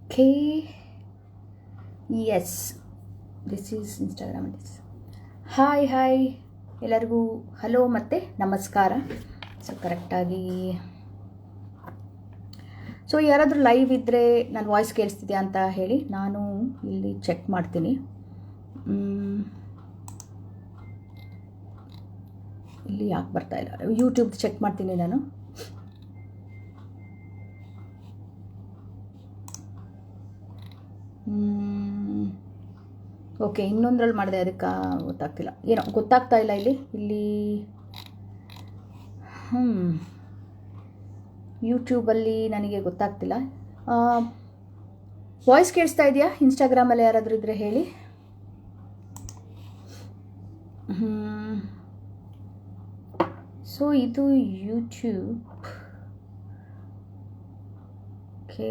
Okay, yes, this is Instagram. Hi ಎಲ್ಲರಿಗೂ hello ಮತ್ತು ನಮಸ್ಕಾರ. ಸೊ ಕರೆಕ್ಟಾಗಿ ಯಾರಾದರೂ ಲೈವ್ ಇದ್ದರೆ ನನ್ನ ವಾಯ್ಸ್ ಕೇಳಿಸ್ತಿದೆಯಾ ಅಂತ ಹೇಳಿ ನಾನು ಇಲ್ಲಿ ಚೆಕ್ ಮಾಡ್ತೀನಿ. ಇಲ್ಲಿ ಯಾಕೆ ಬರ್ತಾ ಇಲ್ಲ, ಯೂಟ್ಯೂಬ್ ಚೆಕ್ ಮಾಡ್ತೀನಿ ನಾನು. ಓಕೆ, ಇನ್ನೊಂದ್ರಲ್ಲಿ ಮಾಡಿದೆ, ಅದಕ್ಕೆ ಗೊತ್ತಾಗ್ತಿಲ್ಲ, ಏನೋ ಗೊತ್ತಾಗ್ತಾ ಇಲ್ಲ ಇಲ್ಲಿ ಯೂಟ್ಯೂಬಲ್ಲಿ ನನಗೆ ಗೊತ್ತಾಗ್ತಿಲ್ಲ. ವಾಯ್ಸ್ ಕೇಳಿಸ್ತಾ ಇದೆಯಾ? ಇನ್ಸ್ಟಾಗ್ರಾಮಲ್ಲಿ ಯಾರಾದರೂ ಇದ್ದರೆ ಹೇಳಿ. ಸೊ ಇದು YouTube. Okay,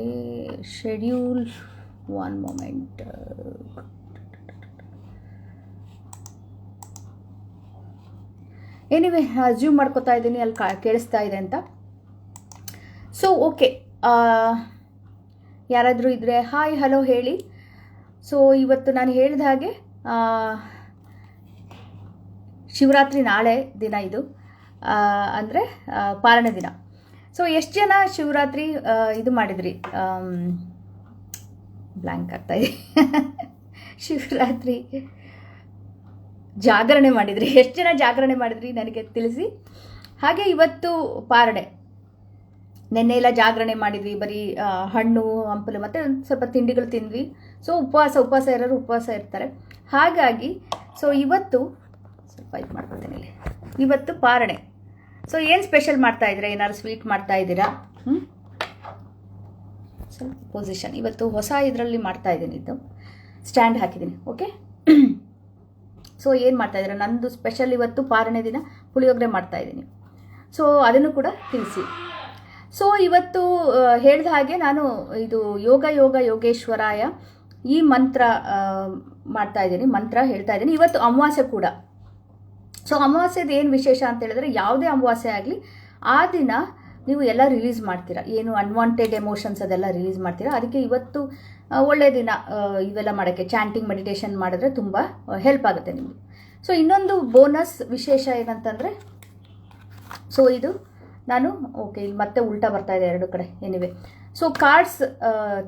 schedule, one moment. Anyway, assume ಮಾಡ್ಕೋತಾ ಇದ್ದೀನಿ ಅಲ್ಲಿ ಕೇಳಿಸ್ತಾ ಇದೆ ಅಂತ. ಸೊ ಓಕೆ, ಯಾರಾದರೂ ಇದ್ದರೆ ಹಾಯ್ ಹಲೋ ಹೇಳಿ. ಸೊ ಇವತ್ತು ನಾನು ಹೇಳಿದ ಹಾಗೆ ಶಿವರಾತ್ರಿ ನಾಳೆ ದಿನ, ಇದು ಅಂದರೆ ಪಾಲನೆ ದಿನ. ಸೊ ಎಷ್ಟು ಜನ ಶಿವರಾತ್ರಿ ಇದು ಮಾಡಿದ್ರಿ? ಬ್ಲ್ಯಾಂಕ್ ಆಗ್ತಾಯಿದೆ. ಶಿವರಾತ್ರಿ ಜಾಗರಣೆ ಮಾಡಿದ್ರಿ? ಎಷ್ಟು ಜನ ಜಾಗರಣೆ ಮಾಡಿದ್ರಿ ನನಗೆ ತಿಳಿಸಿ. ಹಾಗೆ ಇವತ್ತು ಪಾರಣೆ, ನೆನ್ನೆ ಎಲ್ಲ ಜಾಗರಣೆ ಮಾಡಿದ್ವಿ, ಬರೀ ಹಣ್ಣು ಹಂಪಲು ಮತ್ತು ಸ್ವಲ್ಪ ತಿಂಡಿಗಳು ತಿಂದ್ವಿ. ಸೊ ಉಪವಾಸ ಇರೋರು ಉಪವಾಸ ಇರ್ತಾರೆ. ಹಾಗಾಗಿ ಸೊ ಇವತ್ತು ಸ್ವಲ್ಪ ಇದು ಮಾಡ್ಕೊಳ್ತೇನೆ ಇಲ್ಲಿ, ಇವತ್ತು ಪಾರಣೆ. ಸೊ ಏನು ಸ್ಪೆಷಲ್ ಮಾಡ್ತಾ ಇದ್ದೀರಾ? ಏನಾದ್ರು ಸ್ವೀಟ್ ಮಾಡ್ತಾ ಇದ್ದೀರಾ? ಸ್ವಲ್ಪ ಪೊಸಿಷನ್ ಇವತ್ತು ಹೊಸ ಇದರಲ್ಲಿ ಮಾಡ್ತಾ ಇದ್ದೀನಿ, ಇದು ಸ್ಟ್ಯಾಂಡ್ ಹಾಕಿದ್ದೀನಿ. ಓಕೆ, ಸೊ ಏನು ಮಾಡ್ತಾಯಿದ್ದೀರಾ? ನಂದು ಸ್ಪೆಷಲ್ ಇವತ್ತು ಪಾರಣೆ ದಿನ ಪುಳಿಯೋಗರೆ ಮಾಡ್ತಾಯಿದ್ದೀನಿ. ಸೊ ಅದನ್ನು ಕೂಡ ತಿಳಿಸಿ. ಸೊ ಇವತ್ತು ಹೇಳಿದ ಹಾಗೆ ನಾನು ಇದು ಯೋಗೇಶ್ವರಾಯ ಈ ಮಂತ್ರ ಮಾಡ್ತಾಯಿದ್ದೀನಿ, ಮಂತ್ರ ಹೇಳ್ತಾ ಇದ್ದೀನಿ. ಇವತ್ತು ಅಮಾವಾಸ್ಯೆ ಕೂಡ. ಸೊ ಅಮಾವಾಸ್ಯೆದು ಏನು ವಿಶೇಷ ಅಂತ ಹೇಳಿದ್ರೆ, ಯಾವುದೇ ಅಮಾವಾಸ್ಯೆ ಆಗಲಿ ಆ ದಿನ ನೀವು ಎಲ್ಲ ರಿಲೀಸ್ ಮಾಡ್ತೀರಾ, ಏನು ಅನ್ವಾಂಟೆಡ್ ಎಮೋಷನ್ಸ್ ಅದೆಲ್ಲ ರಿಲೀಸ್ ಮಾಡ್ತೀರಾ. ಅದಕ್ಕೆ ಇವತ್ತು ಒಳ್ಳೆಯ ದಿನ ಇವೆಲ್ಲ ಮಾಡೋಕ್ಕೆ. ಚಾಂಟಿಂಗ್ ಮೆಡಿಟೇಷನ್ ಮಾಡಿದ್ರೆ ತುಂಬ ಹೆಲ್ಪ್ ಆಗುತ್ತೆ ನಿಮಗೆ. ಸೊ ಇನ್ನೊಂದು ಬೋನಸ್ ವಿಶೇಷ ಏನಂತಂದರೆ, ಸೊ ಇದು ನಾನು ಓಕೆ, ಇಲ್ಲಿ ಮತ್ತೆ ಉಲ್ಟಾ ಬರ್ತಾ ಇದೆ ಎರಡು ಕಡೆ. ಎನಿವೆ, ಸೊ ಕಾರ್ಡ್ಸ್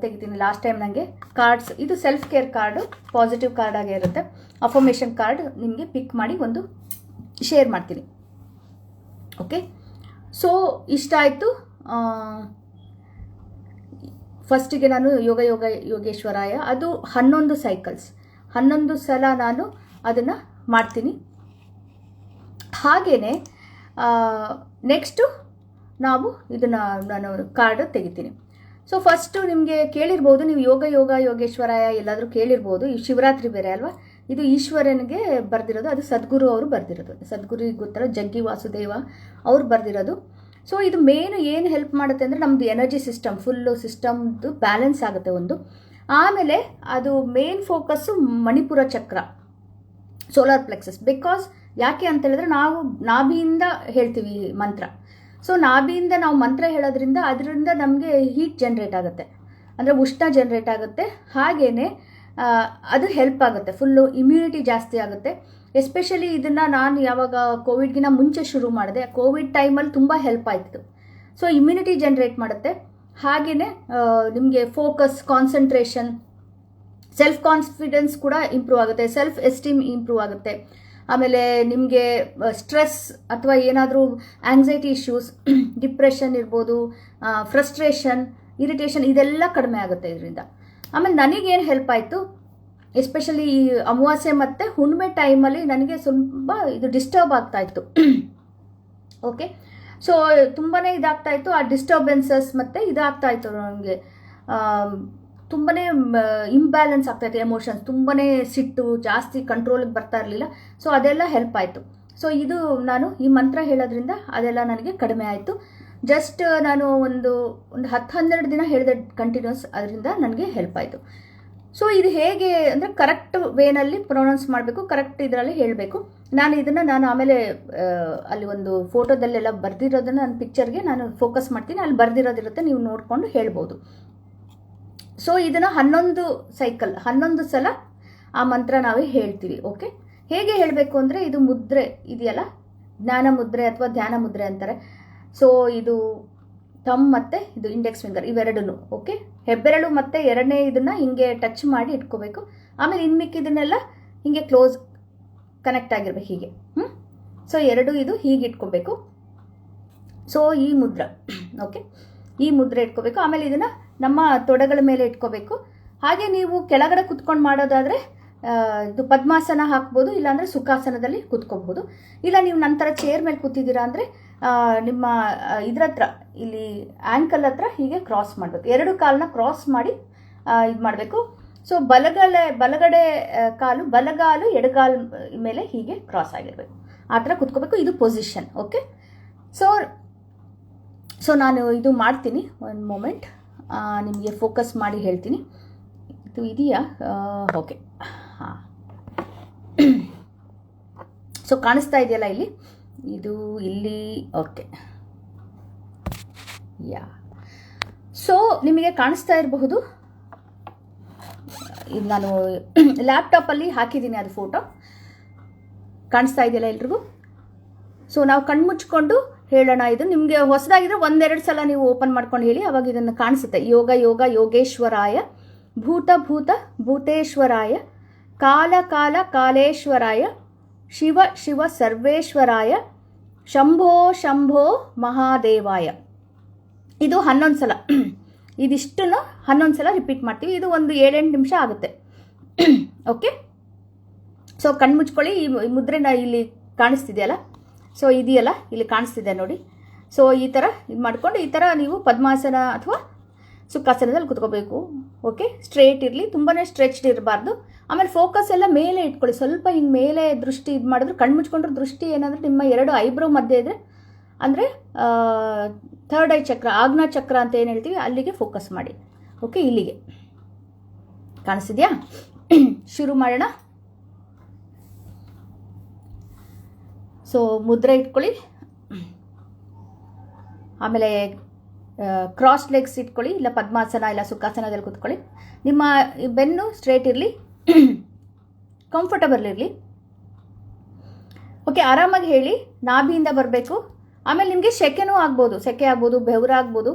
ತೆಗಿತೀನಿ. ಲಾಸ್ಟ್ ಟೈಮ್ ನನಗೆ ಕಾರ್ಡ್ಸ್, ಇದು self care card, positive card ಆಗೇ ಇರುತ್ತೆ. ಅಫರ್ಮೇಷನ್ ಕಾರ್ಡ್ ನಿಮಗೆ ಪಿಕ್ ಮಾಡಿ ಒಂದು ಶೇರ್ ಮಾಡ್ತೀನಿ. ಓಕೆ, ಸೊ ಇಷ್ಟ ಆಯಿತು. ಫಸ್ಟಿಗೆ ನಾನು ಯೋಗೇಶ್ವರಾಯ, ಅದು 11 ಸೈಕಲ್ಸ್, 11 ಸಲ ನಾನು ಅದನ್ನು ಮಾಡ್ತೀನಿ. ಹಾಗೆಯೇ ನೆಕ್ಸ್ಟು ನಾವು ಇದನ್ನು ನಾನು ಕಾರ್ಡ್ ತೆಗಿತೀನಿ. ಸೊ ಫಸ್ಟು ನಿಮಗೆ ಕೇಳಿರ್ಬೋದು, ನೀವು ಯೋಗೇಶ್ವರಾಯ ಎಲ್ಲಾದರೂ ಕೇಳಿರ್ಬೋದು. ಈ ಶಿವರಾತ್ರಿ ಬೇರೆ ಅಲ್ವಾ, ಇದು ಈಶ್ವರನಿಗೆ ಬರೆದಿರೋದು, ಅದು ಸದ್ಗುರು ಅವರು ಬರೆದಿರೋದು. ಸದ್ಗುರಿಗೆ ಗೊತ್ತಲ್ಲ, ಜಗ್ಗಿ ವಾಸುದೇವ ಅವ್ರು ಬರೆದಿರೋದು. ಸೊ ಇದು ಮೇನು ಏನು ಹೆಲ್ಪ್ ಮಾಡುತ್ತೆ ಅಂದರೆ, ನಮ್ಮದು ಎನರ್ಜಿ ಸಿಸ್ಟಮ್, ಫುಲ್ಲು ಸಿಸ್ಟಮ್ದು ಬ್ಯಾಲೆನ್ಸ್ ಆಗುತ್ತೆ ಒಂದು. ಆಮೇಲೆ ಅದು ಮೇನ್ ಫೋಕಸ್ಸು ಮಣಿಪುರ ಚಕ್ರ, ಸೋಲಾರ್ ಪ್ಲೆಕ್ಸಸ್. ಬಿಕಾಸ್ ಯಾಕೆ ಅಂತ ಹೇಳಿದ್ರೆ, ನಾವು ನಾಭಿಯಿಂದ ಹೇಳ್ತೀವಿ ಮಂತ್ರ. ಸೊ ನಾಭಿಯಿಂದ ನಾವು ಮಂತ್ರ ಹೇಳೋದ್ರಿಂದ ಅದರಿಂದ ನಮಗೆ ಹೀಟ್ ಜನ್ರೇಟ್ ಆಗುತ್ತೆ, ಅಂದರೆ ಉಷ್ಣ ಜನ್ರೇಟ್ ಆಗುತ್ತೆ. ಹಾಗೆಯೇ ಅದು ಹೆಲ್ಪ್ ಆಗುತ್ತೆ, ಫುಲ್ಲು ಇಮ್ಯುನಿಟಿ ಜಾಸ್ತಿ ಆಗುತ್ತೆ. ಎಸ್ಪೆಷಲಿ ಇದನ್ನು ನಾನು ಯಾವಾಗ ಕೋವಿಡ್ಗಿನ ಮುಂಚೆ ಶುರು ಮಾಡಿದೆ, ಕೋವಿಡ್ ಟೈಮಲ್ಲಿ ತುಂಬ ಹೆಲ್ಪ್ ಆಯಿತು. ಸೊ ಇಮ್ಯುನಿಟಿ ಜನ್ರೇಟ್ ಮಾಡುತ್ತೆ. ಹಾಗೆಯೇ ನಿಮಗೆ ಫೋಕಸ್, ಕಾನ್ಸಂಟ್ರೇಷನ್, ಸೆಲ್ಫ್ ಕಾನ್ಫಿಡೆನ್ಸ್ ಕೂಡ ಇಂಪ್ರೂವ್ ಆಗುತ್ತೆ, ಸೆಲ್ಫ್ ಎಸ್ಟೀಮ್ ಇಂಪ್ರೂವ್ ಆಗುತ್ತೆ. ಆಮೇಲೆ ನಿಮಗೆ ಸ್ಟ್ರೆಸ್ ಅಥವಾ ಏನಾದರೂ ಆಂಗ್ಸೈಟಿ ಇಶ್ಯೂಸ್, ಡಿಪ್ರೆಷನ್ ಇರ್ಬೋದು, ಫ್ರಸ್ಟ್ರೇಷನ್, ಇರಿಟೇಷನ್, ಇದೆಲ್ಲ ಕಡಿಮೆ ಆಗುತ್ತೆ ಇದರಿಂದ. ಆಮೇಲೆ ನನಗೇನು ಹೆಲ್ಪ್ ಆಯಿತು, ಎಸ್ಪೆಷಲಿ ಈ ಅಮಾವಾಸ್ಯೆ ಮತ್ತು ಹುಣ್ಣಿಮೆ ಟೈಮಲ್ಲಿ ನನಗೆ ಸ್ವಲ್ಪ ಇದು ಡಿಸ್ಟರ್ಬ್ ಆಗ್ತಾಯಿತ್ತು. ಓಕೆ, ಸೊ ತುಂಬಾ ಇದಾಗ್ತಾಯಿತ್ತು, ಆ ಡಿಸ್ಟರ್ಬೆನ್ಸಸ್ ಮತ್ತು ಇದಾಗ್ತಾಯಿತ್ತು ನನಗೆ. ತುಂಬಾ ಇಂಬ್ಯಾಲೆನ್ಸ್ ಆಗ್ತಾಯಿತ್ತು ಎಮೋಷನ್ಸ್, ತುಂಬಾ ಸಿಟ್ಟು ಜಾಸ್ತಿ ಕಂಟ್ರೋಲಿಗೆ ಬರ್ತಾ ಇರಲಿಲ್ಲ. ಸೊ ಅದೆಲ್ಲ ಹೆಲ್ಪ್ ಆಯಿತು. ಸೊ ಇದು ನಾನು ಈ ಮಂತ್ರ ಹೇಳೋದ್ರಿಂದ ಅದೆಲ್ಲ ನನಗೆ ಕಡಿಮೆ ಆಯಿತು. ಜಸ್ಟ್ ನಾನು ಒಂದು 10-12 ದಿನ ಹೇಳಿದೆ ಕಂಟಿನ್ಯೂಸ್, ಅದರಿಂದ ನನಗೆ ಹೆಲ್ಪ್ ಆಯಿತು. ಸೊ ಇದು ಹೇಗೆ ಅಂದರೆ, ಕರೆಕ್ಟ್ ವೇನಲ್ಲಿ ಪ್ರೊನೌನ್ಸ್ ಮಾಡಬೇಕು, ಕರೆಕ್ಟ್ ಇದರಲ್ಲಿ ಹೇಳಬೇಕು. ನಾನು ಆಮೇಲೆ ಅಲ್ಲಿ ಒಂದು ಫೋಟೋದಲ್ಲೆಲ್ಲ ಬರೆದಿರೋದನ್ನು ನನ್ನ ಪಿಕ್ಚರ್ಗೆ ನಾನು ಫೋಕಸ್ ಮಾಡ್ತೀನಿ, ಅಲ್ಲಿ ಬರೆದಿರೋದಿರುತ್ತೆ, ನೀವು ನೋಡಿಕೊಂಡು ಹೇಳ್ಬೋದು. ಸೊ ಇದನ್ನು 11 ಸೈಕಲ್ 11 ಸಲ ಆ ಮಂತ್ರ ನಾವೇ ಹೇಳ್ತೀವಿ. ಓಕೆ, ಹೇಗೆ ಹೇಳಬೇಕು ಅಂದರೆ ಇದು ಮುದ್ರೆ ಇದೆಯಲ್ಲ, ಜ್ಞಾನ ಮುದ್ರೆ ಅಥವಾ ಧ್ಯಾನ ಮುದ್ರೆ ಅಂತಾರೆ. ಸೊ ಇದು ಮತ್ತು ಇದು ಇಂಡೆಕ್ಸ್ ಫಿಂಗರ್ ಇವೆರಡೂ. ಓಕೆ, ಹೆಬ್ಬೆರಳು ಮತ್ತು ಎರಡನೇ ಇದನ್ನು ಹಿಂಗೆ ಟಚ್ ಮಾಡಿ ಇಟ್ಕೋಬೇಕು. ಆಮೇಲೆ ಇನ್ಮಿಕ್ಕಿದನ್ನೆಲ್ಲ ಹಿಂಗೆ ಕ್ಲೋಸ್ ಕನೆಕ್ಟ್ ಆಗಿರ್ಬೇಕು ಹೀಗೆ. ಸೊ ಎರಡು ಇದು ಹೀಗೆ ಇಟ್ಕೋಬೇಕು. ಸೊ ಈ ಮುದ್ರೆ, ಓಕೆ, ಈ ಮುದ್ರೆ ಇಟ್ಕೋಬೇಕು. ಆಮೇಲೆ ಇದನ್ನು ನಮ್ಮ ತೊಡೆಗಳ ಮೇಲೆ ಇಟ್ಕೋಬೇಕು. ಹಾಗೆ ನೀವು ಕೆಳಗಡೆ ಕುತ್ಕೊಂಡು ಮಾಡೋದಾದರೆ ಇದು ಪದ್ಮಾಸನ ಹಾಕ್ಬೋದು, ಇಲ್ಲಾಂದರೆ ಸುಖಾಸನದಲ್ಲಿ ಕುತ್ಕೋಬಹುದು. ಇಲ್ಲ ನೀವು ನಂತರ ಚೇರ್ ಮೇಲೆ ಕೂತಿದ್ದೀರಾ ಅಂದರೆ ನಿಮ್ಮ ಇದ್ರ ಹತ್ರ ಇಲ್ಲಿ ಆ್ಯಂಕಲ್ ಹತ್ರ ಹೀಗೆ ಕ್ರಾಸ್ ಮಾಡಬೇಕು. ಎರಡು ಕಾಲನ್ನ ಕ್ರಾಸ್ ಮಾಡಿ ಇದು ಮಾಡಬೇಕು. ಸೊ ಬಲಗಡೆ ಕಾಲು ಬಲಗಾಲು ಎಡಗಾಲು ಮೇಲೆ ಹೀಗೆ ಕ್ರಾಸ್ ಆಗಿರಬೇಕು. ಆ ಥರ ಕುತ್ಕೋಬೇಕು. ಇದು ಪೊಸಿಷನ್. ಓಕೆ, ಸೊ ನಾನು ಇದು ಮಾಡ್ತೀನಿ. ಒಂದು ಮೂಮೆಂಟ್ ನಿಮಗೆ ಫೋಕಸ್ ಮಾಡಿ ಹೇಳ್ತೀನಿ. ಇದು ಇದೆಯಾ? ಓಕೆ, ಹಾಂ. ಸೊ ಕಾಣಿಸ್ತಾ ಇದೆಯಲ್ಲ ಇಲ್ಲಿ, ಇದು ಇಲ್ಲಿ. ಓಕೆ, ಯಾ. ಸೊ ನಿಮಗೆ ಕಾಣಿಸ್ತಾ ಇರಬಹುದು, ಇದು ನಾನು ಲ್ಯಾಪ್ಟಾಪಲ್ಲಿ ಹಾಕಿದ್ದೀನಿ ಅದು ಫೋಟೋ. ಕಾಣಿಸ್ತಾ ಇದೆಯಲ್ಲ ಎಲ್ರಿಗೂ? ಸೊ ನಾವು ಕಣ್ಮುಚ್ಕೊಂಡು ಹೇಳೋಣ. ಇದು ನಿಮಗೆ ಹೊಸದಾಗಿದ್ರೆ ಒಂದೆರಡು ಸಲ ನೀವು ಓಪನ್ ಮಾಡ್ಕೊಂಡು ಹೇಳಿ, ಅವಾಗ ಇದನ್ನು ಕಾಣಿಸುತ್ತೆ. ಯೋಗ ಯೋಗ ಯೋಗೇಶ್ವರಾಯ, ಭೂತ ಭೂತ ಭೂತೇಶ್ವರಾಯ, ಕಾಲ ಕಾಲ ಕಾಲೇಶ್ವರಾಯ, ಶಿವ ಶಿವ ಸರ್ವೇಶ್ವರಾಯ, ಶಂಭೋ ಶಂಭೋ ಮಹಾದೇವಾಯ. ಇದು 11 ಸಲ. ಇದಿಷ್ಟನ್ನು 11 ಸಲ ರಿಪೀಟ್ ಮಾಡ್ತೀವಿ. ಇದು ಒಂದು 7-8 ನಿಮಿಷ ಆಗುತ್ತೆ. ಓಕೆ, ಸೊ ಕಣ್ಮುಚ್ಕೊಳ್ಳಿ. ಈ ಮುದ್ರೆನ ಇಲ್ಲಿ ಕಾಣಿಸ್ತಿದೆಯಲ್ಲ, ಸೊ ಇದೆಯಲ್ಲ ಇಲ್ಲಿ ಕಾಣಿಸ್ತಿದೆ ನೋಡಿ. ಸೊ ಈ ಥರ ಇದು ಮಾಡಿಕೊಂಡು ಈ ಥರ ನೀವು ಪದ್ಮಾಸನ ಅಥವಾ ಸುಖಾಸನದಲ್ಲಿ ಕುತ್ಕೋಬೇಕು. ಓಕೆ, ಸ್ಟ್ರೇಟ್ ಇರಲಿ, ತುಂಬಾ ಸ್ಟ್ರೆಚ್ಡ್ ಇರಬಾರ್ದು. ಆಮೇಲೆ ಫೋಕಸ್ ಎಲ್ಲ ಮೇಲೆ ಇಟ್ಕೊಳ್ಳಿ. ಸ್ವಲ್ಪ ಹಿಂಗೆ ಮೇಲೆ ದೃಷ್ಟಿ ಇದು ಮಾಡಿದ್ರು, ಕಣ್ಮುಚ್ಕೊಂಡ್ರೆ ದೃಷ್ಟಿ ಏನಂದರೆ ನಿಮ್ಮ 2 ಐಬ್ರೋ ಮಧ್ಯೆ ಇದ್ದರೆ, ಅಂದರೆ 3rd ಐ ಚಕ್ರ, ಆಜ್ಞಾ ಚಕ್ರ ಅಂತ ಏನು ಹೇಳ್ತೀವಿ, ಅಲ್ಲಿಗೆ ಫೋಕಸ್ ಮಾಡಿ. ಓಕೆ, ಇಲ್ಲಿಗೆ ಕಾಣಿಸ್ತಿದೆಯಾ? ಶುರು ಮಾಡೋಣ. ಸೊ ಮುದ್ರೆ ಇಟ್ಕೊಳ್ಳಿ. ಆಮೇಲೆ ಕ್ರಾಸ್ ಲೆಗ್ಸ್ ಇಟ್ಕೊಳ್ಳಿ, ಇಲ್ಲ ಪದ್ಮಾಸನ ಇಲ್ಲ ಸುಖಾಸನದಲ್ಲಿ ಕೂತ್ಕೊಳ್ಳಿ. ನಿಮ್ಮ ಬೆನ್ನು ಸ್ಟ್ರೇಟ್ ಇರಲಿ, ಕಂಫರ್ಟಬಲ್ ಇರಲಿ. ಓಕೆ, ಆರಾಮಾಗಿ ಹೇಳಿ. ನಾಭಿಯಿಂದ ಬರಬೇಕು. ಆಮೇಲೆ ನಿಮಗೆ ಸೆಕೆ ಆಗ್ಬೋದು, ಬೆವರಾಗ್ಬೋದು.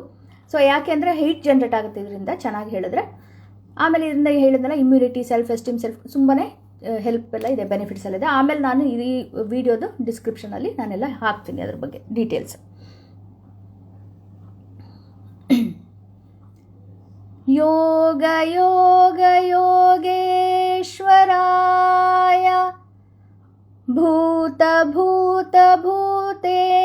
ಸೊ ಯಾಕೆ ಅಂದರೆ ಹೀಟ್ ಜನ್ರೇಟ್ ಆಗುತ್ತೆ ಇದರಿಂದ, ಚೆನ್ನಾಗಿ ಹೇಳಿದ್ರೆ. ಆಮೇಲೆ ಇದರಿಂದ ಹೇಳಿದ್ನಲ್ಲ, ಇಮ್ಯುನಿಟಿ, ಸೆಲ್ಫ್ ಎಸ್ಟೀಮ್, ತುಂಬಾ ಹೆಲ್ಪ್ ಎಲ್ಲ ಇದೆ, ಬೆನಿಫಿಟ್ಸ್ ಎಲ್ಲ ಇದೆ. ಆಮೇಲೆ ನಾನು ಈ ವಿಡಿಯೋದು ಡಿಸ್ಕ್ರಿಪ್ಷನಲ್ಲಿ ನಾನೆಲ್ಲ ಹಾಕ್ತೀನಿ ಅದ್ರ ಬಗ್ಗೆ ಡೀಟೇಲ್ಸ್. ಯೋಗ ಯೋಗ ಯೋಗೇಶ್ವರಾಯ, ಭೂತ ಭೂತ ಭೂತೇಶ್ವರಾಯ,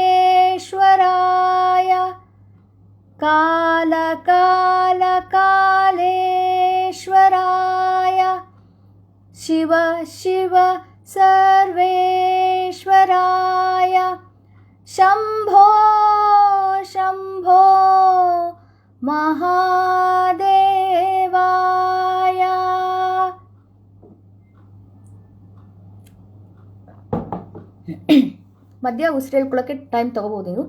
ಕಾಲ ಕಾಲ ಕಾಲೇಶ್ವರಾಯ, ಶಿವ ಶಿವ ಸರ್ವೇಶ್ವರಾಯ, ಶಂಭೋ ಶಂಭೋ ಮಹಾದೇವಾಯ. ಮಧ್ಯ ಉಸಿರು ಹೇಳ್ಕೊಳ್ಳೋಕ್ಕೆ ಟೈಮ್ ತಗೋಬೋದು ನೀವು.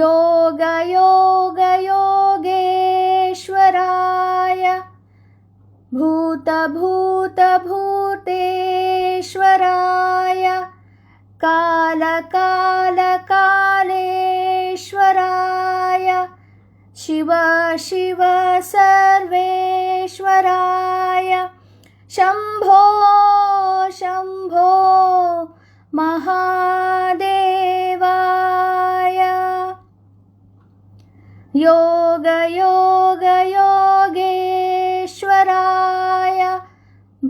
ಯೋಗ ಯೋಗ ಯೋಗೇಶ್ವರಾಯ, ಭೂತ ಭೂತ ಭೂತೇಶ್ವರಾಯ, ಕಾಲ ಕಾಲ ಕಾಲೇಶ್ವರಾಯ, ಶಿವ ಶಿವ ಸರ್ವೇಶ್ವರಾಯ, ಶಂಭೋ ಶಂಭೋ ಮಹಾದೇವಾಯ. ಯೋಗ ಯೋಗ ಯೋಗೇಶ್ವರಾಯ,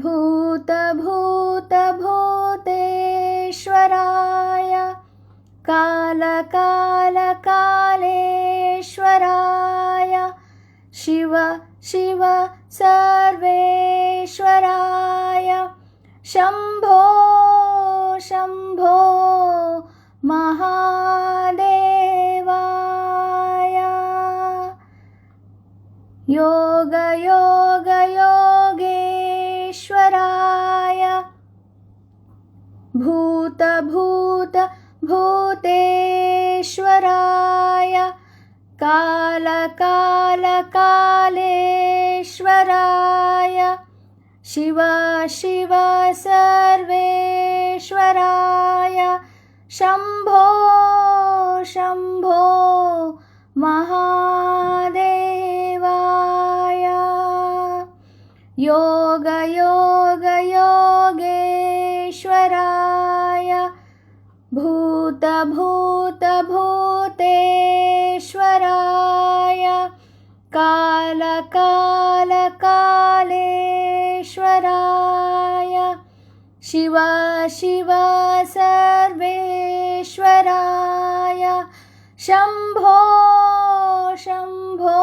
ಭೂತ ಭೂತ ಭೂತೇಶ್ವರಾಯ, ಕಾಲ ಕಾಲ ಕಾಲೇಶ್ವರಾಯ, ಶಿವ ಶಿವ ಸರ್ವೇಶ್ವರಾಯ, ಶಂಭೋ ಶಂಭೋ ಮಹಾದೇವಾಯ. ಯೋಗ ಯೋಗ ಯೋಗೇಶ್ವರಾಯ, ಭೂತ ಭೂತ ಭೂತೇಶ್ವರಾಯ, कालकालकालेश्वराय शिव शिव सर्वेश्वराय शम्भो शम्भो महादेवाय योग योग योगेश्वराय भूत भूत भूतेश्वराय काल काल कालेश्वराय शिव शिव सर्वेश्वराय शम्भो शम्भो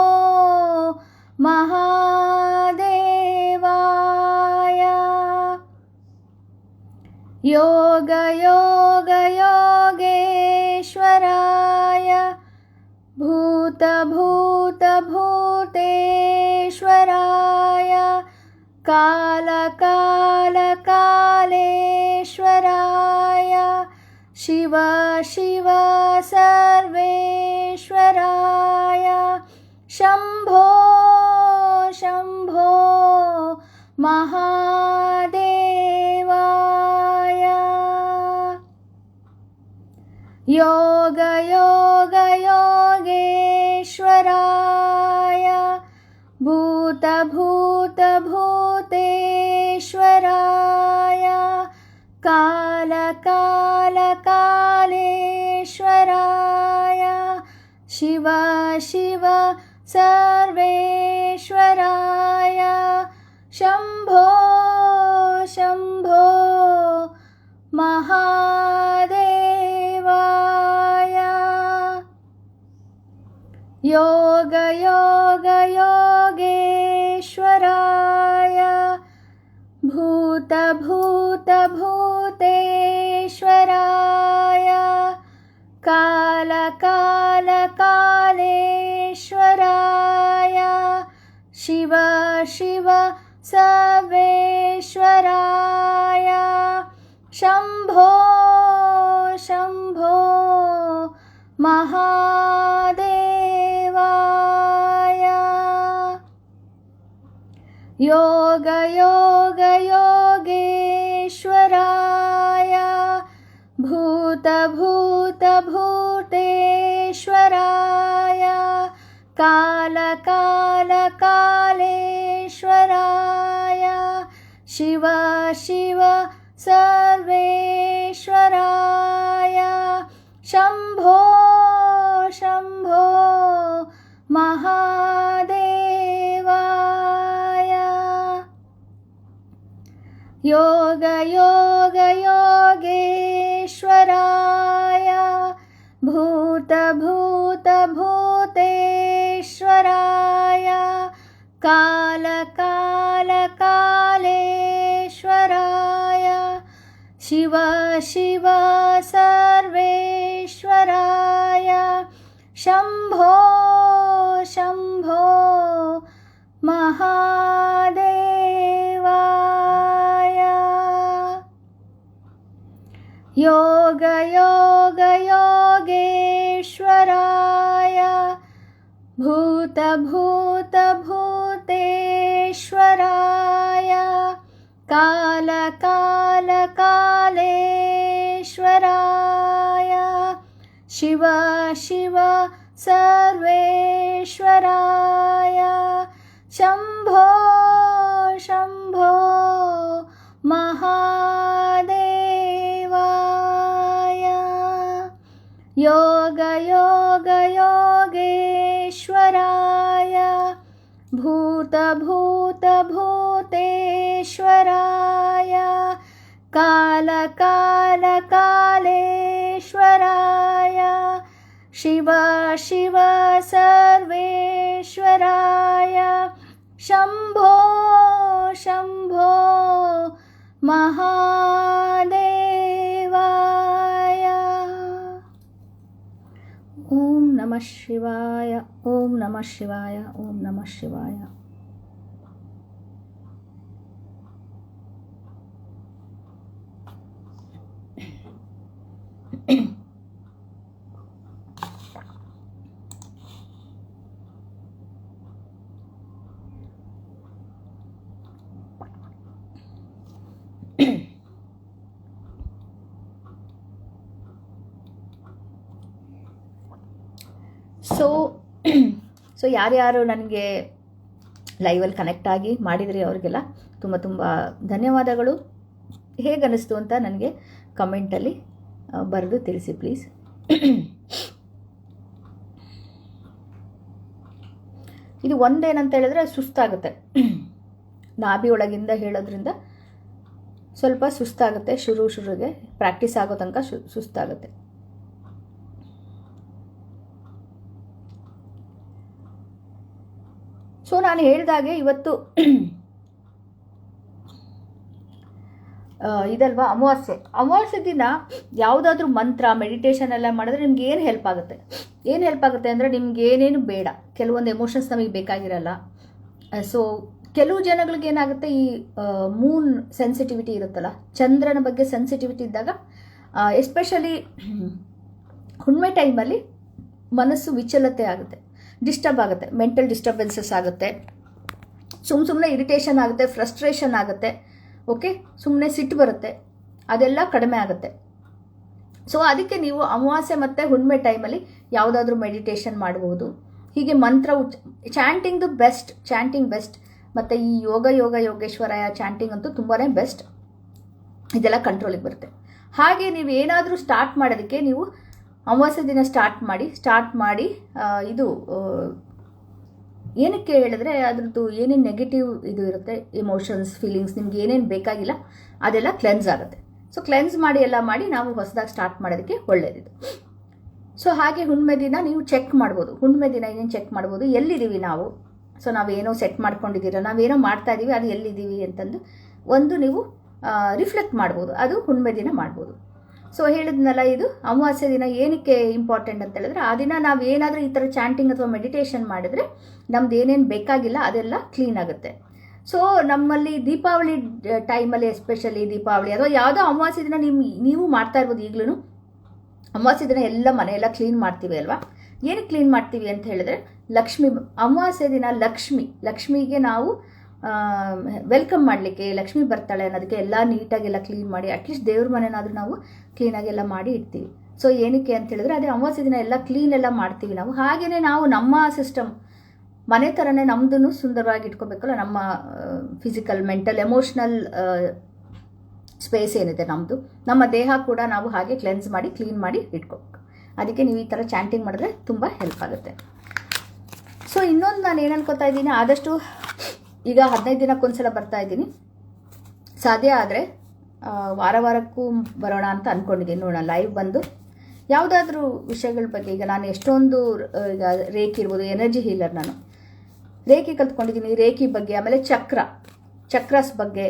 महादेवाय योग योग योगेश्वराय भूत भूत भूतेश्वराय काल काल कालेश्वराय शिव शिव सर्वेश्वराय शम्भो शम्भो महादेवाय योग योग योगेश्वराय भूत भूत भूतेश्वराय काल काल कालेश्वराय शिव शिव सर्वेश्वराय शम्भो शम्भो महादेवाय योग योग योगेश्वराय भूत भूत भूतेश्वराय काल काल कालेश्वराय शिव शिव सर्वेश्वराय शम्भो शम्भो महादेवाय योग योग योगेश्वराय भूत भूत भूतेश्वराय काल काल कालेश्वराय शिव शिव सर्वेश्वराय शम्भो शम्भो महादेवाय योग योग योगेश्वराय भूत भूत भूतेश्वराय काल काल कालेश्वराय शिव शिव सर्वेश्वराय शम्भो शम्भो महादेवाय योग योग योगेश्वराय भूत भूत भूतेश्वराय काल काल कालेश्वराय शिव शिव सर्वेश्वराय शम्भो शम्भो महादेवाय योग योग योगेश्वराय भूत भूत भूतेश्वराय काल काल कालेश्वराय शिव शिव सर्वेश्वराय शम्भो शम्भो महादेवाय ॐ नमः शिवाय ॐ नमः शिवाय ॐ नमः शिवाय ಸೊ ಸೊ ಯಾರ್ಯಾರು ನನಗೆ ಲೈವಲ್ಲಿ ಕನೆಕ್ಟ್ ಆಗಿ ಮಾಡಿದ್ರಿ ಅವರಿಗೆಲ್ಲ ತುಂಬ ತುಂಬ ಧನ್ಯವಾದಗಳು. ಹೇಗನ್ನಿಸ್ತು ಅಂತ ನನಗೆ ಕಮೆಂಟಲ್ಲಿ ಬರೆದು ತಿಳಿಸಿ ಪ್ಲೀಸ್. ಇದು ಒಂದೇನಂತ ಹೇಳಿದ್ರೆ ಸುಸ್ತಾಗುತ್ತೆ. ನಾಭಿ ಒಳಗಿಂದ ಹೇಳೋದ್ರಿಂದ ಸ್ವಲ್ಪ ಸುಸ್ತಾಗುತ್ತೆ. ಶುರುಗೆ ಪ್ರಾಕ್ಟೀಸ್ ಆಗೋ ತನಕ ಸುಸ್ತಾಗುತ್ತೆ. ಸೊ ನಾನು ಹೇಳಿದಾಗೆ ಇವತ್ತು ಇದಲ್ವಾ ಅಮಾವಾಸ್ಯೆ ದಿನ ಯಾವುದಾದ್ರೂ ಮಂತ್ರ ಮೆಡಿಟೇಷನ್ ಎಲ್ಲ ಮಾಡಿದ್ರೆ ನಿಮ್ಗೆ ಏನು ಹೆಲ್ಪ್ ಆಗುತ್ತೆ ಅಂದರೆ ನಿಮ್ಗೆ ಏನೇನು ಬೇಡ. ಕೆಲವೊಂದು ಎಮೋಷನ್ಸ್ ನಮಗೆ ಬೇಕಾಗಿರಲ್ಲ. ಸೊ ಕೆಲವು ಜನಗಳಿಗೆ ಏನಾಗುತ್ತೆ, ಈ ಮೂನ್ ಸೆನ್ಸಿಟಿವಿಟಿ ಇರುತ್ತಲ್ಲ, ಚಂದ್ರನ ಬಗ್ಗೆ ಸೆನ್ಸಿಟಿವಿಟಿ ಇದ್ದಾಗ ಎಸ್ಪೆಷಲಿ ಹುಣ್ಣಿಮೆ ಟೈಮಲ್ಲಿ ಮನಸ್ಸು ವಿಚಲತೆ ಆಗುತ್ತೆ, ಡಿಸ್ಟರ್ಬ್ ಆಗುತ್ತೆ, ಮೆಂಟಲ್ ಡಿಸ್ಟರ್ಬೆನ್ಸಸ್ ಆಗುತ್ತೆ, ಸುಮ್ಮನೆ ಇರಿಟೇಷನ್ ಆಗುತ್ತೆ, ಫ್ರಸ್ಟ್ರೇಷನ್ ಆಗುತ್ತೆ, ಓಕೆ, ಸುಮ್ಮನೆ ಸಿಟ್ಟು ಬರುತ್ತೆ, ಅದೆಲ್ಲ ಕಡಿಮೆ ಆಗುತ್ತೆ. ಸೊ ಅದಕ್ಕೆ ನೀವು ಅಮಾವಾಸ್ಯೆ ಮತ್ತು ಹುಣ್ಣಿಮೆ ಟೈಮಲ್ಲಿ ಯಾವುದಾದ್ರೂ ಮೆಡಿಟೇಷನ್ ಮಾಡ್ಬೋದು. ಹೀಗೆ ಮಂತ್ರ ಚಾಂಟಿಂಗ್ ಬೆಸ್ಟ್. ಮತ್ತು ಈ ಯೋಗೇಶ್ವರಾಯ ಚಾಂಟಿಂಗ್ ಅಂತೂ ತುಂಬಾ ಬೆಸ್ಟ್. ಇದೆಲ್ಲ ಕಂಟ್ರೋಲಿಗೆ ಬರುತ್ತೆ. ಹಾಗೆ ನೀವು ಏನಾದರೂ ಸ್ಟಾರ್ಟ್ ಮಾಡೋದಕ್ಕೆ ನೀವು ಅಮಾವಾಸ್ಯೆ ದಿನ ಸ್ಟಾರ್ಟ್ ಮಾಡಿ ಇದು ಏನಕ್ಕೆ ಹೇಳಿದ್ರೆ ಅದರದ್ದು ಏನೇನು ನೆಗೆಟಿವ್ ಇದು ಇರುತ್ತೆ, ಎಮೋಷನ್ಸ್, ಫೀಲಿಂಗ್ಸ್, ನಿಮ್ಗೆ ಏನೇನು ಬೇಕಾಗಿಲ್ಲ ಅದೆಲ್ಲ ಕ್ಲೆನ್ಸ್ ಆಗುತ್ತೆ. ಸೊ ಕ್ಲೆನ್ಸ್ ಮಾಡಿ ನಾವು ಹೊಸದಾಗಿ ಸ್ಟಾರ್ಟ್ ಮಾಡೋದಕ್ಕೆ ಒಳ್ಳೆಯದಿದು. ಸೊ ಹಾಗೆ ಹುಣ್ಣಿಮೆ ದಿನ ನೀವು ಚೆಕ್ ಮಾಡ್ಬೋದು. ಹುಣ್ಣಿಮೆ ದಿನ ಏನೇನು ಚೆಕ್ ಮಾಡ್ಬೋದು, ಎಲ್ಲಿದ್ದೀವಿ ನಾವು. ಸೊ ನಾವೇನೋ ಸೆಟ್ ಮಾಡ್ಕೊಂಡಿದ್ದೀರ, ನಾವೇನೋ ಮಾಡ್ತಾ ಇದ್ದೀವಿ, ಅದು ಎಲ್ಲಿದ್ದೀವಿ ಅಂತಂದು ಒಂದು ನೀವು ರಿಫ್ಲೆಕ್ಟ್ ಮಾಡ್ಬೋದು. ಅದು ಹುಣ್ಣಿಮೆ ದಿನ ಮಾಡ್ಬೋದು. ಸೊ ಹೇಳಿದ್ನಲ್ಲ, ಇದು ಅಮಾವಾಸ್ಯೆ ದಿನ ಏನಕ್ಕೆ ಇಂಪಾರ್ಟೆಂಟ್ ಅಂತ ಹೇಳಿದ್ರೆ, ಆ ದಿನ ನಾವು ಏನಾದರೂ ಈ ಥರ ಚಾಂಟಿಂಗ್ ಅಥವಾ ಮೆಡಿಟೇಷನ್ ಮಾಡಿದ್ರೆ ನಮ್ದು ಏನೇನು ಬೇಕಾಗಿಲ್ಲ ಅದೆಲ್ಲ ಕ್ಲೀನ್ ಆಗುತ್ತೆ. ಸೊ ನಮ್ಮಲ್ಲಿ ದೀಪಾವಳಿ ಟೈಮಲ್ಲಿ, ಎಸ್ಪೆಷಲಿ ದೀಪಾವಳಿ ಅಥವಾ ಯಾವುದೋ ಅಮಾವಾಸ್ಯೆ ದಿನ ನೀವು ಮಾಡ್ತಾ ಇರ್ಬೋದು. ಈಗಲೂ ಅಮಾವಾಸ್ಯೆ ದಿನ ಎಲ್ಲ ಮನೆಯೆಲ್ಲ ಕ್ಲೀನ್ ಮಾಡ್ತೀವಿ ಅಲ್ವಾ. ಏನಕ್ಕೆ ಕ್ಲೀನ್ ಮಾಡ್ತೀವಿ ಅಂತ ಹೇಳಿದ್ರೆ, ಅಮಾವಾಸ್ಯೆ ದಿನ ಲಕ್ಷ್ಮಿಗೆ ನಾವು ವೆಲ್ಕಮ್ ಮಾಡಲಿಕ್ಕೆ, ಲಕ್ಷ್ಮಿ ಬರ್ತಾಳೆ ಅನ್ನೋದಕ್ಕೆ ಎಲ್ಲ ನೀಟಾಗೆಲ್ಲ ಕ್ಲೀನ್ ಮಾಡಿ, ಅಟ್ಲೀಸ್ಟ್ ದೇವ್ರ ಮನೆನಾದರೂ ನಾವು ಕ್ಲೀನಾಗೆಲ್ಲ ಮಾಡಿ ಇಡ್ತೀವಿ. ಸೊ ಏನಕ್ಕೆ ಅಂತ ಹೇಳಿದ್ರೆ, ಅದೇ ಅಮಾವಾಸ್ಯೆ ದಿನ ಎಲ್ಲ ಕ್ಲೀನ್ ಎಲ್ಲ ಮಾಡ್ತೀವಿ ನಾವು. ಹಾಗೆಯೇ ನಾವು ನಮ್ಮ ಸಿಸ್ಟಮ್ ಮನೆ ಥರನೇ ನಮ್ಮದನ್ನು ಸುಂದರವಾಗಿ ಇಟ್ಕೋಬೇಕಲ್ಲ. ನಮ್ಮ ಫಿಸಿಕಲ್, ಮೆಂಟಲ್, ಎಮೋಷ್ನಲ್ ಸ್ಪೇಸ್ ಏನಿದೆ ನಮ್ಮದು, ನಮ್ಮ ದೇಹ ಕೂಡ ನಾವು ಹಾಗೆ ಕ್ಲೆನ್ಸ್ ಮಾಡಿ ಕ್ಲೀನ್ ಮಾಡಿ ಇಟ್ಕೋಬೇಕು. ಅದಕ್ಕೆ ನೀವು ಈ ಥರ ಚಾಂಟಿಂಗ್ ಮಾಡಿದ್ರೆ ತುಂಬ ಹೆಲ್ಪ್ ಆಗುತ್ತೆ. ಸೊ ಇನ್ನೊಂದು ನಾನು ಏನು ಅನ್ಕೋತಾ ಇದ್ದೀನಿ, ಆದಷ್ಟು ಈಗ 15 ದಿನಕ್ಕೊಂದ್ಸಲ ಬರ್ತಾ ಇದ್ದೀನಿ. ಸಾಧ್ಯ ಆದರೆ ವಾರಕ್ಕೂ ಬರೋಣ ಅಂತ ಅಂದ್ಕೊಂಡಿದ್ದೀನಿ. ನೋಡೋಣ, ಲೈವ್ ಬಂದು ಯಾವುದಾದ್ರೂ ವಿಷಯಗಳ ಬಗ್ಗೆ. ಈಗ ನಾನು ಎಷ್ಟೊಂದು ಈಗ ರೇಖಿ ಇರ್ಬೋದು, ಎನರ್ಜಿ ಹೀಲರ್, ನಾನು ರೇಖಿ ಕಲ್ತ್ಕೊಂಡಿದ್ದೀನಿ. ರೇಖಿ ಬಗ್ಗೆ, ಆಮೇಲೆ ಚಕ್ರಾಸ್ ಬಗ್ಗೆ.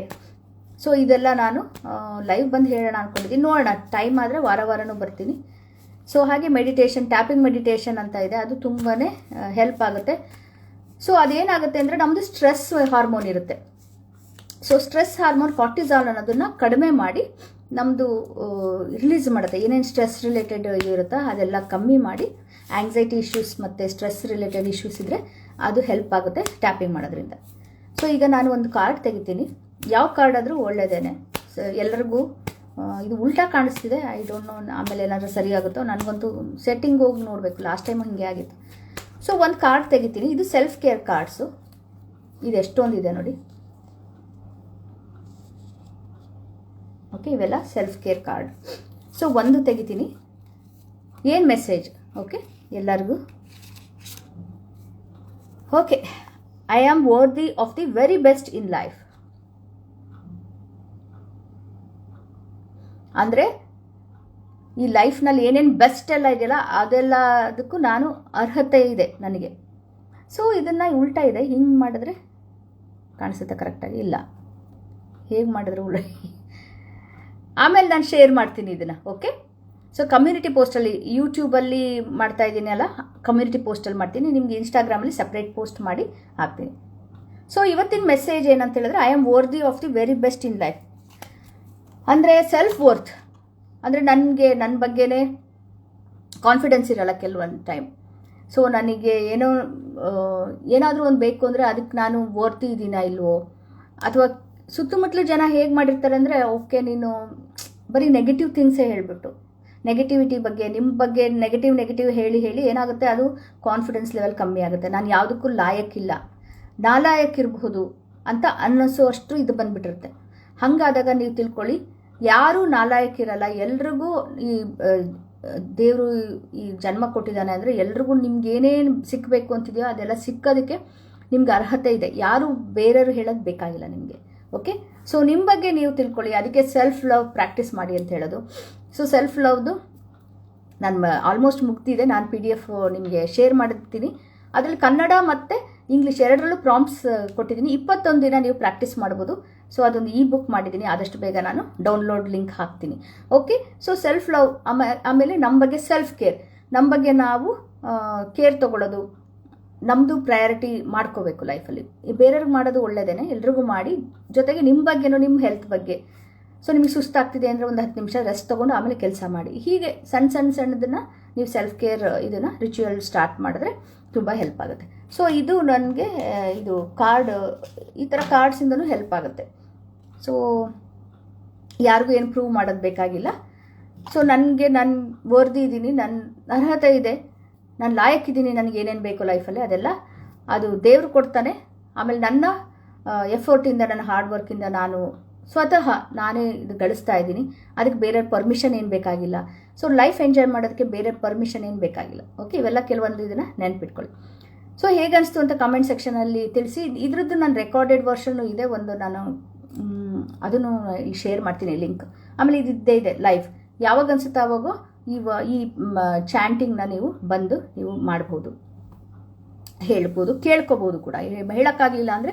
ಸೊ ಇದೆಲ್ಲ ನಾನು ಲೈವ್ ಬಂದು ಹೇಳೋಣ ಅಂದ್ಕೊಂಡಿದ್ದೀನಿ. ನೋಡೋಣ, ಟೈಮ್ ಆದರೆ ವಾರನೂ ಬರ್ತೀನಿ. ಸೊ ಹಾಗೆ ಮೆಡಿಟೇಷನ್, ಟ್ಯಾಪಿಂಗ್ ಮೆಡಿಟೇಷನ್ ಅಂತ ಇದೆ, ಅದು ತುಂಬಾ ಹೆಲ್ಪ್ ಆಗುತ್ತೆ. ಸೊ ಅದೇನಾಗುತ್ತೆ ಅಂದರೆ, ನಮ್ಮದು ಸ್ಟ್ರೆಸ್ ಹಾರ್ಮೋನ್ ಇರುತ್ತೆ. ಸೊ ಸ್ಟ್ರೆಸ್ ಹಾರ್ಮೋನ್ ಕಾರ್ಟಿಸಾಲ್ ಅನ್ನೋದನ್ನು ಕಡಿಮೆ ಮಾಡಿ ನಮ್ಮದು ರಿಲೀಸ್ ಮಾಡುತ್ತೆ. ಏನೇನು ಸ್ಟ್ರೆಸ್ ರಿಲೇಟೆಡ್ ಇರುತ್ತೋ ಅದೆಲ್ಲ ಕಮ್ಮಿ ಮಾಡಿ, ಆಂಗ್ಸೈಟಿ ಇಶ್ಯೂಸ್ ಮತ್ತು ಸ್ಟ್ರೆಸ್ ರಿಲೇಟೆಡ್ ಇಶ್ಯೂಸ್ ಇದ್ದರೆ ಅದು ಹೆಲ್ಪ್ ಆಗುತ್ತೆ ಟ್ಯಾಪಿಂಗ್ ಮಾಡೋದ್ರಿಂದ. ಸೊ ಈಗ ನಾನು ಒಂದು ಕಾರ್ಡ್ ತೆಗಿತೀನಿ. ಯಾವ ಕಾರ್ಡ್ ಆದರೂ ಒಳ್ಳೆಯದೇನೆ. ಸೊ ಎಲ್ಲರಿಗೂ ಇದು ಉಲ್ಟಾ ಕಾಣಿಸ್ತಿದೆ, ಐ ಡೋಂಟ್ ನೋ, ಆಮೇಲೆ ಏನಾದರೂ ಸರಿಯಾಗುತ್ತೋ. ನನಗಂತೂ ಸೆಟ್ಟಿಂಗ್ ಹೋಗಿ ನೋಡಬೇಕು, ಲಾಸ್ಟ್ ಟೈಮ್ ಹಾಗೆ ಆಗಿತ್ತು. ಸೊ ಒಂದು ಕಾರ್ಡ್ ತೆಗಿತೀನಿ. ಇದು ಸೆಲ್ಫ್ ಕೇರ್ ಕಾರ್ಡ್ಸು. ಇದು ಎಷ್ಟೊಂದಿದೆ ನೋಡಿ. ಓಕೆ, ಇವೆಲ್ಲ ಸೆಲ್ಫ್ ಕೇರ್ ಕಾರ್ಡ್. ಸೊ ಒಂದು ತೆಗಿತೀನಿ. ಏನು ಮೆಸೇಜ್? ಓಕೆ, ಎಲ್ಲರಿಗೂ okay. I am worthy of the very best in life. ಅಂದರೆ ಈ ಲೈಫ್ನಲ್ಲಿ ಏನೇನು ಬೆಸ್ಟ್ ಎಲ್ಲ ಇದೆಯಲ್ಲ ಅದೆಲ್ಲದಕ್ಕೂ ನಾನು ಅರ್ಹತೆ ಇದೆ ನನಗೆ. ಸೊ ಇದನ್ನು ಉಲ್ಟಾ ಇದೆ, ಹಿಂಗೆ ಮಾಡಿದ್ರೆ ಕಾಣಿಸುತ್ತೆ ಕರೆಕ್ಟಾಗಿ? ಇಲ್ಲ, ಹೇಗೆ ಮಾಡಿದ್ರೆ ಆಮೇಲೆ ನಾನು ಶೇರ್ ಮಾಡ್ತೀನಿ ಇದನ್ನು. ಓಕೆ, ಸೊ ಕಮ್ಯುನಿಟಿ ಪೋಸ್ಟಲ್ಲಿ, ಯೂಟ್ಯೂಬಲ್ಲಿ ಮಾಡ್ತಾ ಇದ್ದೀನಿ ಅಲ್ಲ, ಕಮ್ಯುನಿಟಿ ಪೋಸ್ಟಲ್ಲಿ ಮಾಡ್ತೀನಿ. ನಿಮಗೆ ಇನ್ಸ್ಟಾಗ್ರಾಮಲ್ಲಿ ಸಪ್ರೇಟ್ ಪೋಸ್ಟ್ ಮಾಡಿ ಹಾಕ್ತೀನಿ. ಸೊ ಇವತ್ತಿನ ಮೆಸೇಜ್ ಏನಂತ ಹೇಳಿದ್ರೆ, I am worthy of the very best in life. ಅಂದರೆ ಸೆಲ್ಫ್ ವರ್ತ್ ಅಂದರೆ ನನ್ನ ಬಗ್ಗೆನೇ ಕಾನ್ಫಿಡೆನ್ಸ್ ಇರಲ್ಲ ಕೆಲವೊಂದು ಟೈಮ್. ಸೊ ನನಗೆ ಏನಾದರೂ ಒಂದು ಬೇಕು ಅಂದರೆ ಅದಕ್ಕೆ ನಾನು ವರ್ತಿ ಇದ್ದೀನಾ ಇಲ್ವೋ, ಅಥವಾ ಸುತ್ತಮುತ್ತಲು ಜನ ಹೇಗೆ ಮಾಡಿರ್ತಾರೆ ಅಂದರೆ, ಓಕೆ ನೀನು ಬರೀ ನೆಗೆಟಿವ್ ಥಿಂಗ್ಸೇ ಹೇಳಿಬಿಟ್ಟು ನೆಗೆಟಿವಿಟಿ ಬಗ್ಗೆ ನಿಮ್ಮ ಬಗ್ಗೆ ನೆಗೆಟಿವ್ ಹೇಳಿ ಹೇಳಿ ಏನಾಗುತ್ತೆ, ಅದು ಕಾನ್ಫಿಡೆನ್ಸ್ ಲೆವೆಲ್ ಕಮ್ಮಿ ಆಗುತ್ತೆ. ನಾನು ಯಾವುದಕ್ಕೂ ಲಾಯಕ್ಕಿಲ್ಲ, ನಾಲಾಯಕ್ಕಿರಬಹುದು ಅಂತ ಅನ್ನಿಸೋಷ್ಟು ಇದು ಬಂದುಬಿಟ್ಟಿರುತ್ತೆ. ಹಾಗಾದಾಗ ನೀವು ತಿಳ್ಕೊಳ್ಳಿ, ಯಾರೂ ನಾಲಾಯಕ್ಕಿರಲ್ಲ. ಎಲ್ರಿಗೂ ಈ ದೇವರು ಈ ಜನ್ಮ ಕೊಟ್ಟಿದ್ದಾನೆ ಅಂದರೆ ಎಲ್ರಿಗೂ ನಿಮ್ಗೆ ಏನೇನು ಸಿಕ್ಕಬೇಕು ಅಂತಿದೆಯೋ ಅದೆಲ್ಲ ಸಿಕ್ಕೋದಕ್ಕೆ ನಿಮ್ಗೆ ಅರ್ಹತೆ ಇದೆ. ಯಾರು ಬೇರೆಯವರು ಹೇಳೋದು ಬೇಕಾಗಿಲ್ಲ ನಿಮಗೆ. ಓಕೆ, ಸೊ ನಿಮ್ಮ ಬಗ್ಗೆ ನೀವು ತಿಳ್ಕೊಳ್ಳಿ. ಅದಕ್ಕೆ ಸೆಲ್ಫ್ ಲವ್ ಪ್ರಾಕ್ಟೀಸ್ ಮಾಡಿ ಅಂತ ಹೇಳೋದು. ಸೊ ಸೆಲ್ಫ್ ಲವ್ದು ನಾನು ಆಲ್ಮೋಸ್ಟ್ ಮುಗ್ದಿದೆ. ನಾನು PDF ನಿಮಗೆ ಶೇರ್ ಮಾಡಿರ್ತೀನಿ. ಅದರಲ್ಲಿ ಕನ್ನಡ ಮತ್ತು ಇಂಗ್ಲೀಷ್ ಎರಡರಲ್ಲೂ ಪ್ರಾಂಪ್ಟ್ಸ್ ಕೊಟ್ಟಿದ್ದೀನಿ. 21 ದಿನ ನೀವು ಪ್ರಾಕ್ಟೀಸ್ ಮಾಡ್ಬೋದು. ಸೊ ಅದೊಂದು ಬುಕ್ ಮಾಡಿದ್ದೀನಿ, ಆದಷ್ಟು ಬೇಗ ನಾನು ಡೌನ್ಲೋಡ್ ಲಿಂಕ್ ಹಾಕ್ತೀನಿ. Okay, so self love. ಆಮೇಲೆ ನಮ್ಮ ಬಗ್ಗೆ ಸೆಲ್ಫ್ ಕೇರ್, ನಮ್ಮ ಬಗ್ಗೆ ನಾವು ಕೇರ್ ತೊಗೊಳ್ಳೋದು, ನಮ್ಮದು ಪ್ರಯಾರಿಟಿ ಮಾಡ್ಕೋಬೇಕು ಲೈಫಲ್ಲಿ. ಬೇರೆಯವ್ರಿಗೆ ಮಾಡೋದು ಒಳ್ಳೆಯದೇನೆ, ಎಲ್ರಿಗೂ ಮಾಡಿ. ಜೊತೆಗೆ ನಿಮ್ಮ ಬಗ್ಗೆನೂ, ನಿಮ್ಮ ಹೆಲ್ತ್ ಬಗ್ಗೆ. ಸೊ ನಿಮಗೆ ಸುಸ್ತಾಗ್ತಿದೆ ಅಂದರೆ ಒಂದು 10 ನಿಮಿಷ ರೆಸ್ಟ್ ತೊಗೊಂಡು ಆಮೇಲೆ ಕೆಲಸ ಮಾಡಿ. ಹೀಗೆ ಸಣ್ಣದನ್ನು ನೀವು ಸೆಲ್ಫ್ ಕೇರ್ ಇದನ್ನು ರಿಚುವಲ್ ಸ್ಟಾರ್ಟ್ ಮಾಡಿದ್ರೆ ತುಂಬ ಹೆಲ್ಪ್ ಆಗುತ್ತೆ. ಸೊ ಇದು ನನಗೆ ಇದು ಕಾರ್ಡ್, ಈ ಥರ ಕಾರ್ಡ್ಸಿಂದನೂ ಹೆಲ್ಪ್ ಆಗುತ್ತೆ. ಸೊ ಯಾರಿಗೂ ಏನು ಪ್ರೂವ್ ಮಾಡೋದು ಬೇಕಾಗಿಲ್ಲ. ಸೊ ನನಗೆ ನಾನು ವರ್ದಿ ಇದ್ದೀನಿ, ನನ್ನ ಅರ್ಹತೆ ಇದೆ, ನಾನು ಲಾಯಕ್ಕಿದ್ದೀನಿ, ನನಗೆ ಏನೇನು ಬೇಕು ಲೈಫಲ್ಲಿ ಅದೆಲ್ಲ ಅದು ದೇವರು ಕೊಡ್ತಾನೆ. ಆಮೇಲೆ ನನ್ನ ಎಫರ್ಟಿಂದ, ನನ್ನ ಹಾರ್ಡ್ ವರ್ಕಿಂದ ನಾನು ಸ್ವತಃ ನಾನೇ ಇದು ಗಳಿಸ್ತಾ ಇದ್ದೀನಿ. ಅದಕ್ಕೆ ಬೇರೆಯವ್ರ ಪರ್ಮಿಷನ್ ಏನು ಬೇಕಾಗಿಲ್ಲ. ಸೊ ಲೈಫ್ ಎಂಜಾಯ್ ಮಾಡೋದಕ್ಕೆ ಬೇರೆಯವ್ರ ಪರ್ಮಿಷನ್ ಏನು ಬೇಕಾಗಿಲ್ಲ. ಓಕೆ, ಇವೆಲ್ಲ ಕೆಲವೊಂದು ಇದನ್ನು ನೆನ್ಪಿಟ್ಕೊಳ್ಳಿ. ಸೊ ಹೇಗನ್ನಿಸ್ತು ಅಂತ ಕಮೆಂಟ್ ಸೆಕ್ಷನಲ್ಲಿ ತಿಳಿಸಿ. ಇದ್ರದ್ದು ನನ್ನ ರೆಕಾರ್ಡೆಡ್ ವರ್ಷನ್ನು ಇದೆ, ಒಂದು ನಾನು ಅದನ್ನು ಇಲ್ಲಿ ಶೇರ್ ಮಾಡ್ತೀನಿ ಲಿಂಕ್. ಆಮೇಲೆ ಇದಿದ್ದೇ ಇದೆ ಲೈವ್. ಯಾವಾಗ ಅನಿಸುತ್ತೆ ಆವಾಗೋ ಈ ಚಾಂಟಿಂಗ್ನ ನೀವು ಬಂದು ನೀವು ಮಾಡ್ಬೋದು, ಹೇಳ್ಬೋದು, ಕೇಳ್ಕೊಬೋದು ಕೂಡ. ಹೇಳೋಕ್ಕಾಗಲಿಲ್ಲ ಅಂದರೆ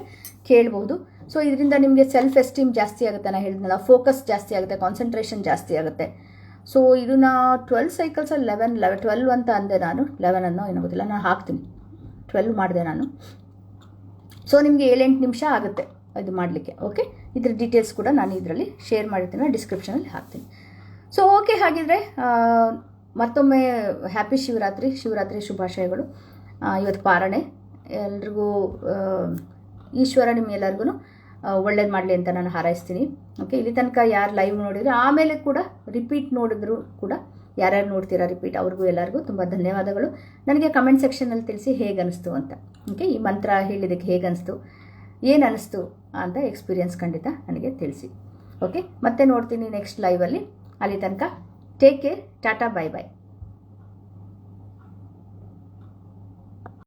ಕೇಳ್ಬೋದು. ಸೊ ಇದರಿಂದ ನಿಮಗೆ ಸೆಲ್ಫ್ ಎಸ್ಟೀಮ್ ಜಾಸ್ತಿ ಆಗುತ್ತೆ. ನಾನು ಹೇಳಿದ್ನಲ್ಲ, ಫೋಕಸ್ ಜಾಸ್ತಿ ಆಗುತ್ತೆ, ಕಾನ್ಸಂಟ್ರೇಷನ್ ಜಾಸ್ತಿ ಆಗುತ್ತೆ. ಸೊ ಇದನ್ನು 12 ಸೈಕಲ್ಸ್ 12 ಅಂತ ಅಂದೆ ನಾನು. 11 ಅನ್ನೋ ಏನೋ ಗೊತ್ತಿಲ್ಲ, ನಾನು ಹಾಕ್ತೀನಿ. 12 ಮಾಡಿದೆ ನಾನು. ಸೊ ನಿಮಗೆ 7-8 ನಿಮಿಷ ಆಗುತ್ತೆ ಇದು ಮಾಡಲಿಕ್ಕೆ. ಓಕೆ, ಇದ್ರ ಡೀಟೇಲ್ಸ್ ಕೂಡ ನಾನು ಇದರಲ್ಲಿ ಶೇರ್ ಮಾಡಿರ್ತೀನಿ, ಡಿಸ್ಕ್ರಿಪ್ಷನಲ್ಲಿ ಹಾಕ್ತೀನಿ. ಸೊ ಓಕೆ, ಹಾಗಿದ್ರೆ ಮತ್ತೊಮ್ಮೆ ಹ್ಯಾಪಿ ಶಿವರಾತ್ರಿ ಶುಭಾಶಯಗಳು. ಇವತ್ತು ಪಾರಣೆ. ಎಲ್ರಿಗೂ ಈಶ್ವರ ನಿಮ್ಮೆಲ್ಲರಿಗೂ ಒಳ್ಳೇದು ಮಾಡಲಿ ಅಂತ ನಾನು ಹಾರೈಸ್ತೀನಿ. ಓಕೆ, ಇಲ್ಲಿ ತನಕ ಯಾರು ಲೈವ್ ನೋಡಿದರೆ ಆಮೇಲೆ ಕೂಡ ರಿಪೀಟ್ ನೋಡಿದ್ರು ಕೂಡ, ಯಾರ್ಯಾರು ನೋಡ್ತೀರಾ ರಿಪೀಟ್, ಅವ್ರಿಗೂ ಎಲ್ಲರಿಗೂ ತುಂಬ ಧನ್ಯವಾದಗಳು. ನನಗೆ ಕಮೆಂಟ್ ಸೆಕ್ಷನಲ್ಲಿ ತಿಳಿಸಿ ಹೇಗೆ ಅನ್ನಿಸ್ತು ಅಂತ. ಓಕೆ, ಈ ಮಂತ್ರ ಹೇಳಿದ್ದಕ್ಕೆ ಹೇಗೆ ಅನ್ನಿಸ್ತು, ಏನು ಅನ್ನಿಸ್ತು ಅಂತ ಎಕ್ಸ್ಪೀರಿಯನ್ಸ್ ಖಂಡಿತ ನನಗೆ ತಿಳಿಸಿ. ಓಕೆ, ಮತ್ತೆ ನೋಡ್ತೀನಿ ನೆಕ್ಸ್ಟ್ ಲೈವಲ್ಲಿ. ಅಲ್ಲಿ ತನಕ ಟೇಕ್ ಕೇರ್, ಟಾಟಾ, ಬೈ ಬಾಯ್.